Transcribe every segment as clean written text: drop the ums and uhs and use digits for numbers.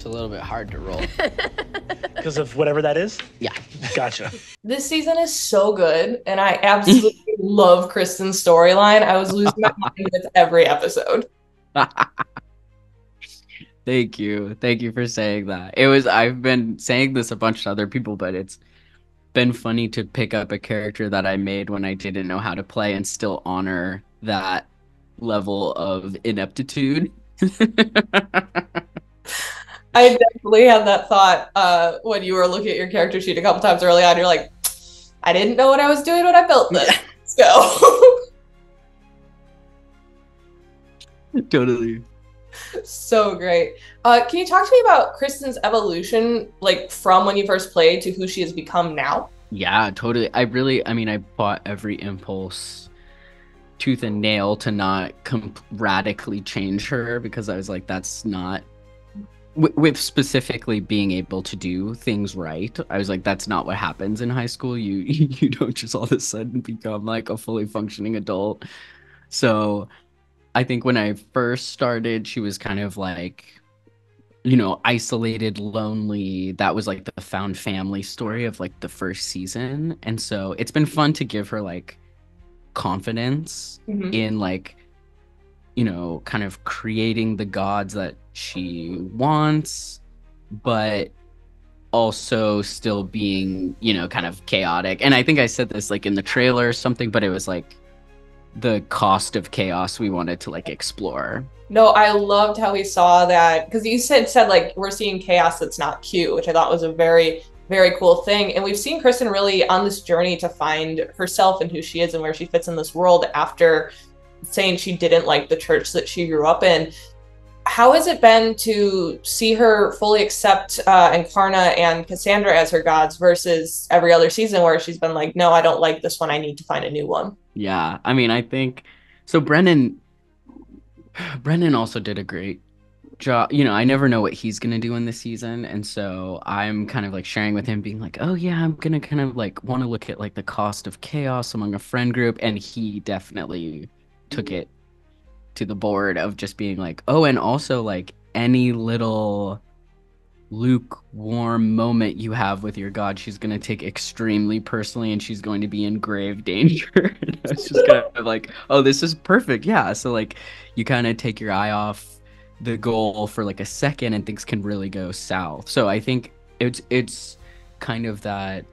It's a little bit hard to roll. Because of whatever that is? Yeah. Gotcha. This season is so good, and I absolutely love Kristen's storyline. I was losing my mind with every episode. Thank you. Thank you for saying that. I've been saying this a bunch to other people, but it's been funny to pick up a character that I made when I didn't know how to play and still honor that level of ineptitude. I definitely had that thought when you were looking at your character sheet a couple times early on. You're like, I didn't know what I was doing when I built this. Let's go. Totally. So great. Can you talk to me about Kristen's evolution, like from when you first played to who she has become now? Yeah, totally. I fought every impulse tooth and nail to not radically change her, because I was like, that's not with specifically being able to do things right. I was like, that's not what happens in high school. You don't just all of a sudden become like a fully functioning adult. So I think when I first started, she was kind of like, isolated, lonely. That was like the found family story of like the first season. And so it's been fun to give her like confidence in like, kind of creating the gods that she wants, but also still being, kind of chaotic. And I think I said this like in the trailer or something, but it was like the cost of chaos we wanted to like explore. No, I loved how we saw that, because you said like we're seeing chaos that's not cute, which I thought was a very, very cool thing. And we've seen Kristen really on this journey to find herself and who she is and where she fits in this world after saying she didn't like the church that she grew up in. How has it been to see her fully accept Encarna and Cassandra as her gods versus every other season where she's been like, no, I don't like this one, I need to find a new one? Yeah, I mean, I think so. Brennan also did a great job. I never know what he's gonna do in this season, and so I'm kind of like sharing with him, being like, oh yeah, I'm gonna kind of like want to look at like the cost of chaos among a friend group, and he definitely took it to the board of just being like, oh, and also like any little lukewarm moment you have with your god, she's going to take extremely personally, and she's going to be in grave danger. It's just kind of like, oh, this is perfect. Yeah. So like you kind of take your eye off the goal for like a second and things can really go south. So I think it's kind of that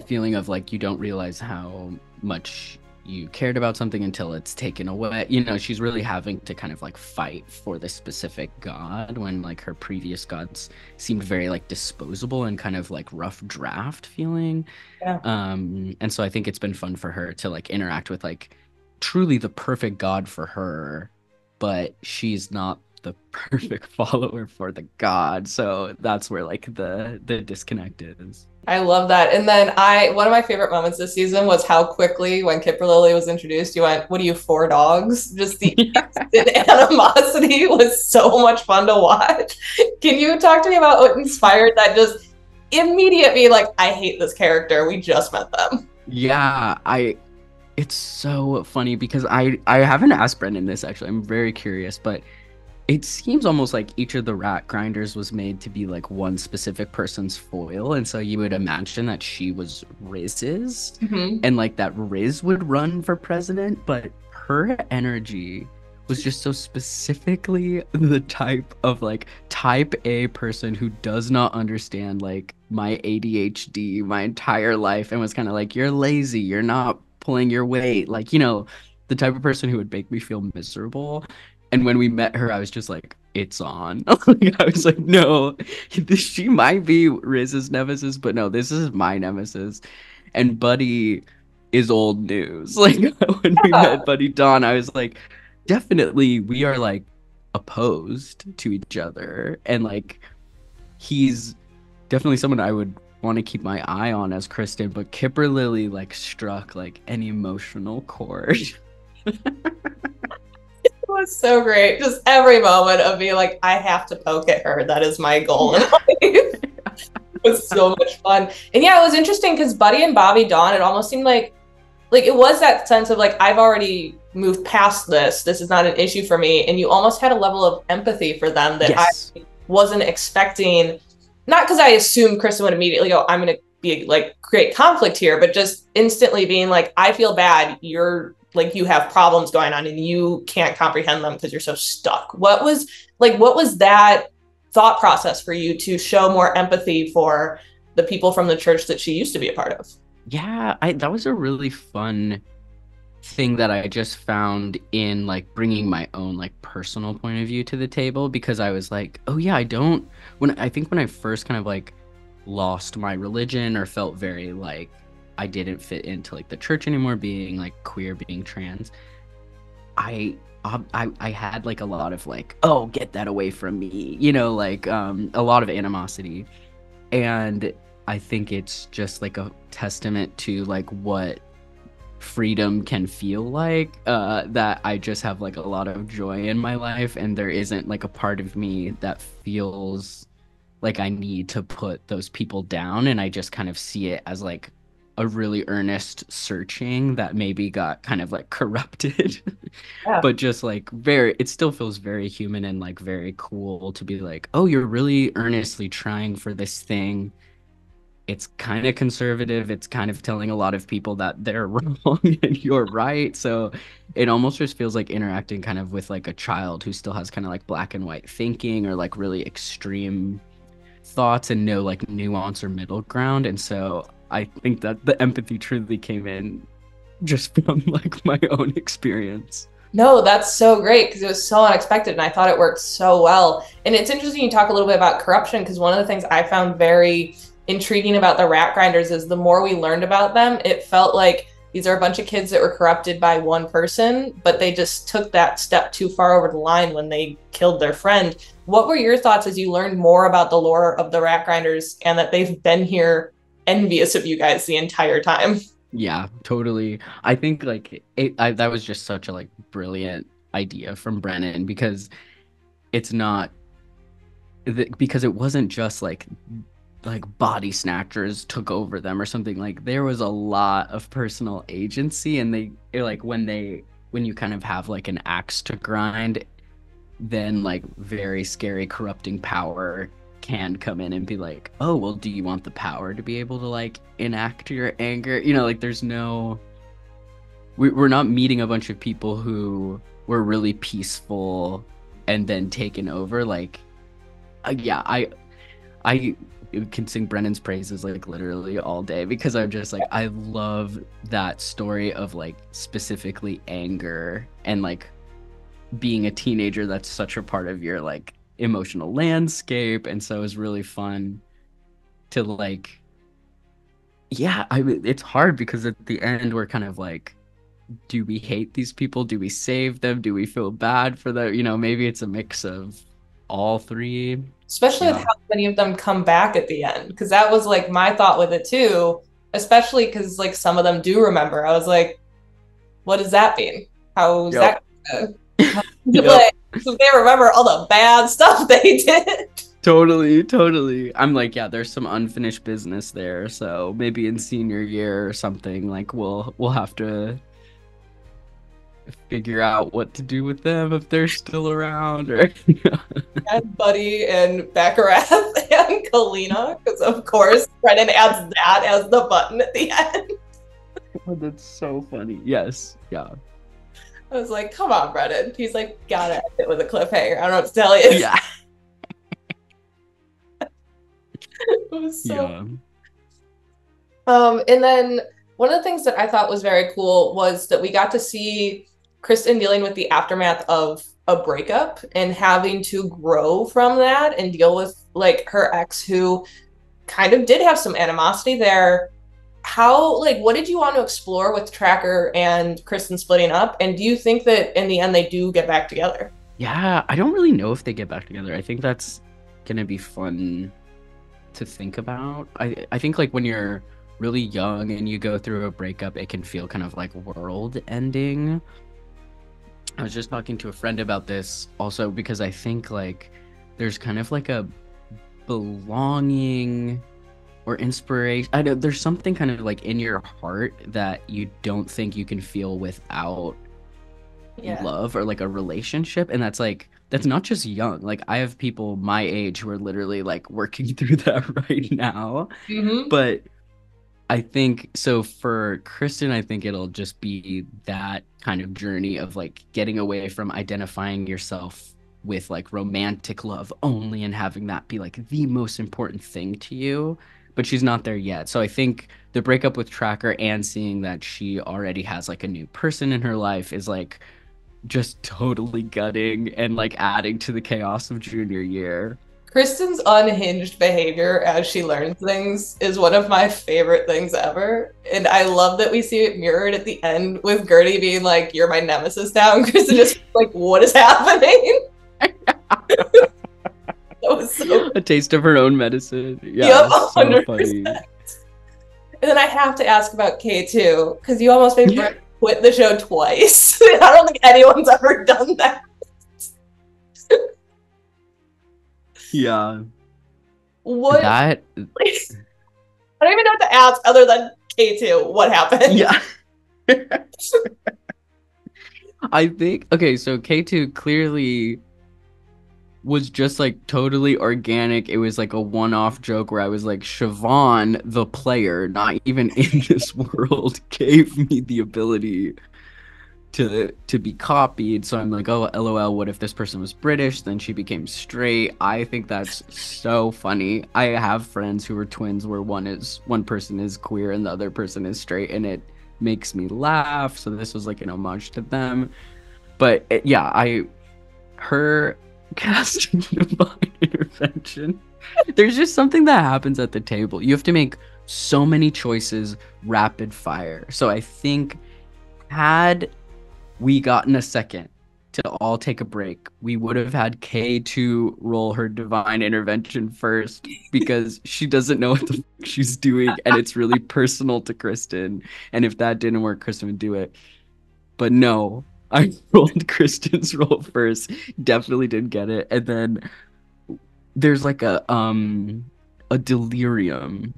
feeling of like you don't realize how much you cared about something until it's taken away. She's really having to kind of like fight for this specific god when like her previous gods seemed very like disposable and kind of like rough draft feeling. Yeah. And so I think it's been fun for her to like interact with like truly the perfect god for her, but she's not the perfect follower for the god. So that's where like the disconnect is. I love that. And then one of my favorite moments this season was how quickly, when Kipperlilly was introduced, you went, what are you, 4 dogs? Just the instant animosity was so much fun to watch. Can you talk to me about what inspired that just immediate me like, I hate this character, we just met them? Yeah, it's so funny because I haven't asked Brendan this actually. I'm very curious, but it seems almost like each of the rat grinders was made to be like one specific person's foil, and so you would imagine that she was Riz's, and like that Riz would run for president, but her energy was just so specifically the type of like type A person who does not understand like my ADHD my entire life, and was kind of like, you're lazy, you're not pulling your weight, like, the type of person who would make me feel miserable. And when we met her, I was just like, it's on. I was like, no, she might be Riz's nemesis, but no, this is my nemesis. And Buddy is old news. Like when we met Buddy Dawn, I was like, definitely we are like opposed to each other. And like, he's definitely someone I would want to keep my eye on as Kristen, but Kipperlilly like struck like an emotional chord. Was so great. Just every moment of being like, I have to poke at her. That is my goal in life. It was so much fun. And yeah, it was interesting because Buddy and Bobby Dawn, it almost seemed like it was that sense of like, I've already moved past this. This is not an issue for me. And you almost had a level of empathy for them that yes. I wasn't expecting, not because I assumed Kristen would immediately go, I'm going to be like create conflict here, but just instantly being like, I feel bad. You're like, you have problems going on and you can't comprehend them because you're so stuck. What was that thought process for you to show more empathy for the people from the church that she used to be a part of? Yeah, that was a really fun thing that I just found in like bringing my own like personal point of view to the table, because I was like, oh yeah, when I first kind of like lost my religion or felt very like I didn't fit into like the church anymore, being like queer, being trans, I had like a lot of like, oh, get that away from me, like a lot of animosity. And I think it's just like a testament to like what freedom can feel like, that I just have like a lot of joy in my life, and there isn't like a part of me that feels like I need to put those people down, and I just kind of see it as like a really earnest searching that maybe got kind of like corrupted. Yeah. But just like it still feels very human and like very cool to be like, oh, you're really earnestly trying for this thing. It's kind of conservative. It's kind of telling a lot of people that they're wrong and you're right. So it almost just feels like interacting kind of with like a child who still has kind of like black and white thinking or like really extreme thoughts and no like nuance or middle ground. And so I think that the empathy truly came in just from like my own experience. No, that's so great because it was so unexpected and I thought it worked so well. And it's interesting you talk a little bit about corruption because one of the things I found very intriguing about the rat grinders is the more we learned about them, it felt like these are a bunch of kids that were corrupted by one person, but they just took that step too far over the line when they killed their friend. What were your thoughts as you learned more about the lore of the rat grinders and that they've been here envious of you guys the entire time? Yeah, totally. I think like that was just such a like brilliant idea from Brennan, because it's not because it wasn't just like body snatchers took over them or something. Like there was a lot of personal agency, and like when you kind of have like an axe to grind, then like very scary corrupting power can come in and be like, oh well, do you want the power to be able to like enact your anger, like there's no we're not meeting a bunch of people who were really peaceful and then taken over. Like yeah, I can sing Brennan's praises like literally all day, because I'm just like, I love that story of like specifically anger and like being a teenager. That's such a part of your like emotional landscape. And so it was really fun to like, yeah, it's hard because at the end we're kind of like, do we hate these people? Do we save them? Do we feel bad for them? Maybe it's a mix of all three. Especially with Yeah. how many of them come back at the end. Because that was like my thought with it too, especially because like some of them do remember. I was like, what does that mean? How's Yep. that gonna Yep. play? So they remember all the bad stuff they did. Totally. I'm like, yeah, there's some unfinished business there. So maybe in senior year or something, like we'll have to figure out what to do with them if they're still around, or And Buddy and Baccarat and Kalina, because of course Brennan adds that as the button at the end. Oh, that's so funny. Yes. Yeah. I was like, come on, Brennan. He's like, gotta end it with a cliffhanger. I don't know what to tell you. Yeah. It was so Yeah. And then one of the things that I thought was very cool was that we got to see Kristen dealing with the aftermath of a breakup and having to grow from that and deal with like her ex who kind of did have some animosity there. How, like, what did you want to explore with Tracker and Kristen splitting up? And do you think that in the end they do get back together? Yeah. I don't really know if they get back together. I think that's gonna be fun to think about. I think like when you're really young and you go through a breakup, it can feel kind of like world ending. I was just talking to a friend about this also, because I think like there's kind of like a belonging or inspiration. I know there's something kind of like in your heart that you don't think you can feel without Yeah. love or like a relationship. And that's like that's not just young. Like I have people my age who are literally like working through that right now. Mm-hmm. But I think so for Kristen, I think it'll just be that kind of journey of like getting away from identifying yourself with like romantic love only and having that be like the most important thing to you. But she's not there yet. So I think the breakup with Tracker and seeing that she already has like a new person in her life is like just totally gutting and like adding to the chaos of junior year. Kristen's unhinged behavior as she learns things is one of my favorite things ever. And I love that we see it mirrored at the end with Gertie being like, "You're my nemesis now." And Kristen just like, "What is happening?" That was so A taste of her own medicine. Yeah, yep, so 100%. funny. And then I have to ask about K2, because you almost made Brett quit the show twice. I don't think anyone's ever done that. Yeah. What? That. I don't even know what to ask other than K2. What happened? Yeah. I think. Okay, so K2 clearly was just like totally organic. It was like a one-off joke where I was like, Siobhan, the player, not even in this world, gave me the ability to be copied. So I'm like, oh, LOL, what if this person was British? Then she became straight. I think that's so funny. I have friends who are twins where one person is queer and the other person is straight, and it makes me laugh. So this was like an homage to them. But yeah, her casting divine intervention. There's just something that happens at the table. You have to make so many choices rapid fire. So I think had we gotten a second to all take a break, we would have had K2 roll her divine intervention first because she doesn't know what the fuck she's doing and it's really personal to Kristen. And if that didn't work, Kristen would do it. But no, I rolled Kristen's roll first. Definitely didn't get it. And then there's like a delirium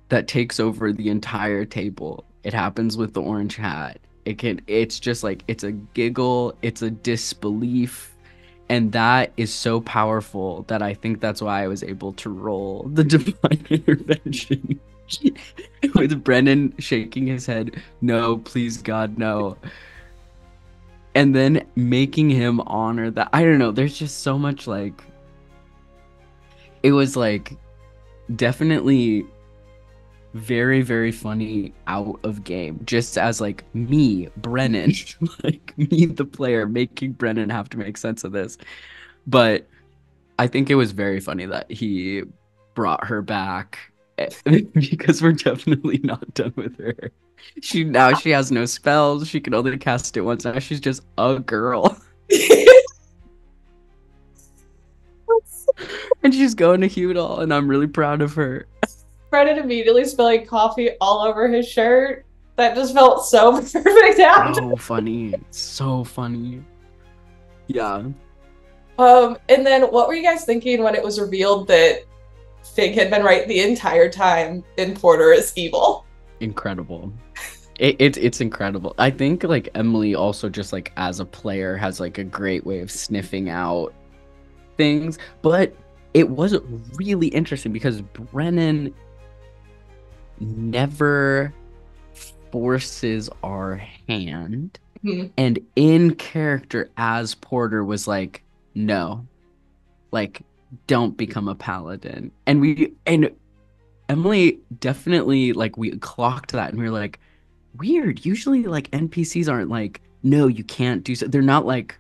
that takes over the entire table. It happens with the orange hat. It's just like, it's a giggle, it's a disbelief, and that is so powerful that I think that's why I was able to roll the divine intervention with Brennan shaking his head, no, please God, no. And then making him honor that. I don't know, there's just so much like, it was like definitely very, very funny out of game, just as like me, Brennan, like me, the player, making Brennan have to make sense of this. But I think it was very funny that he brought her back because we're definitely not done with her. She has no spells. She can only cast it once. Now she's just a girl. And she's going to Hudal, and I'm really proud of her. Brennan immediately spilling coffee all over his shirt. That just felt so perfect out. So funny. So funny. Yeah. And then what were you guys thinking when it was revealed that Fig had been right the entire time and Porter is evil? Incredible. It's incredible. I think like Emily also just like as a player has like a great way of sniffing out things, but it was really interesting because Brennan never forces our hand, and in character as Porter was like, no, like don't become a paladin, and Emily definitely like we clocked that and we were like, weird, usually like NPCs aren't like, no, you can't do so, they're not like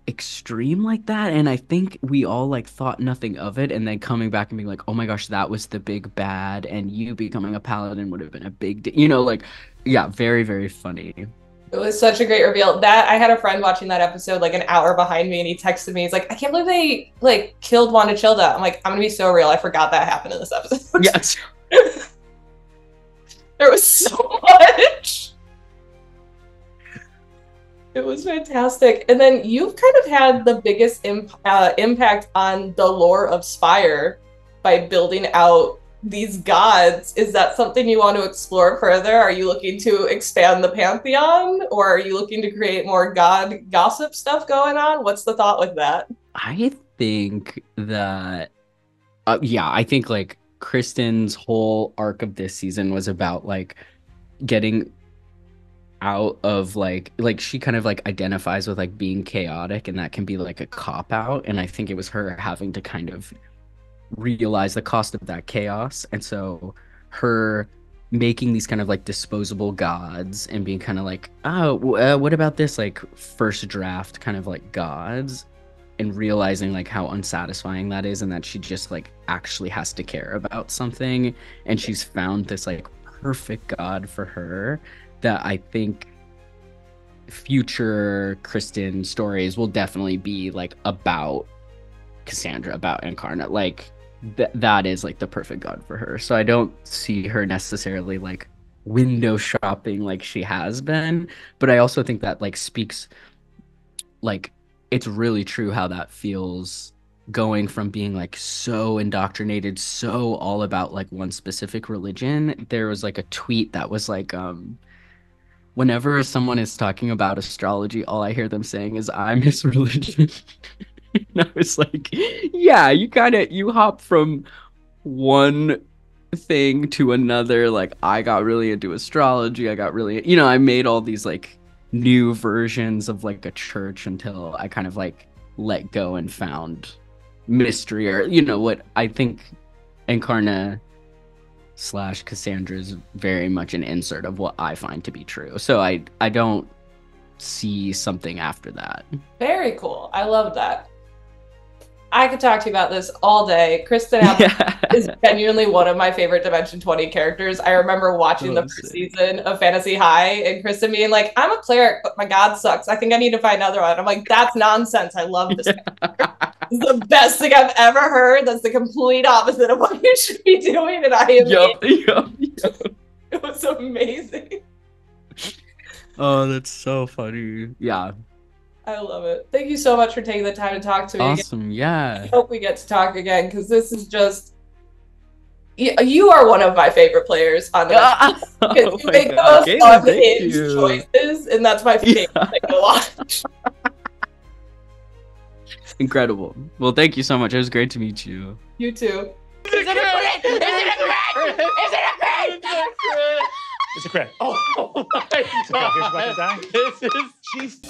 extreme like that. And I think we all like thought nothing of it, and then coming back and being like, oh my gosh, that was the big bad, and you becoming a paladin would have been a big like, yeah, very, very funny. It was such a great reveal. That I had a friend watching that episode like an hour behind me, and he texted me, he's like, I can't believe they like killed Wanda Childa. I'm like, I'm gonna be so real, I forgot that happened in this episode. Yes. There was so much. It was fantastic. And then you've kind of had the biggest impact on the lore of Spire by building out these gods, is that something you want to explore further? Are you looking to expand the pantheon, or are you looking to create more god gossip stuff going on? What's the thought with that? I think that, yeah, I think like Kristen's whole arc of this season was about like getting out of like she kind of like identifies with like being chaotic, and that can be like a cop out. And I think it was her having to kind of realize the cost of that chaos. And so her making these kind of like disposable gods and being kind of like, oh, what about this like first draft kind of like gods, and realizing like how unsatisfying that is, and that she just like actually has to care about something, and she's found this like perfect god for her, that I think future Kristen stories will definitely be like about Cassandra, about Incarnate. Like that is like the perfect god for her. So I don't see her necessarily like window shopping like she has been, but I also think that like speaks, like, it's really true how that feels, going from being like so indoctrinated, so all about like one specific religion. There was like a tweet that was like, whenever someone is talking about astrology, all I hear them saying is, I'm his religion. And I was like, yeah, you hop from one thing to another. Like, I got really into astrology. I got really, I made all these like new versions of like a church until I kind of like let go and found mystery, or what I think Incarna / Cassandra is very much an insert of what I find to be true. So I don't see something after that. Very cool. I love that. I could talk to you about this all day. Kristen is genuinely one of my favorite Dimension 20 characters. I remember watching the first season of Fantasy High and Kristen being like, I'm a cleric, but my god sucks. I think I need to find another one. I'm like, that's nonsense. I love this. This is the best thing I've ever heard. That's the complete opposite of what you should be doing. And I am It was amazing. Oh, that's so funny. Yeah. I love it. Thank you so much for taking the time to talk to me. Awesome, again. Yeah. I hope we get to talk again, because this is just... You are one of my favorite players on the because you make the most unhinged choices, and that's my favorite thing to watch. Incredible. Well, thank you so much. It was great to meet you. You too. Is it a crit? Is it a crit? Is it a crit? It's a crit. Oh my god. Here's what to die. This is... She's...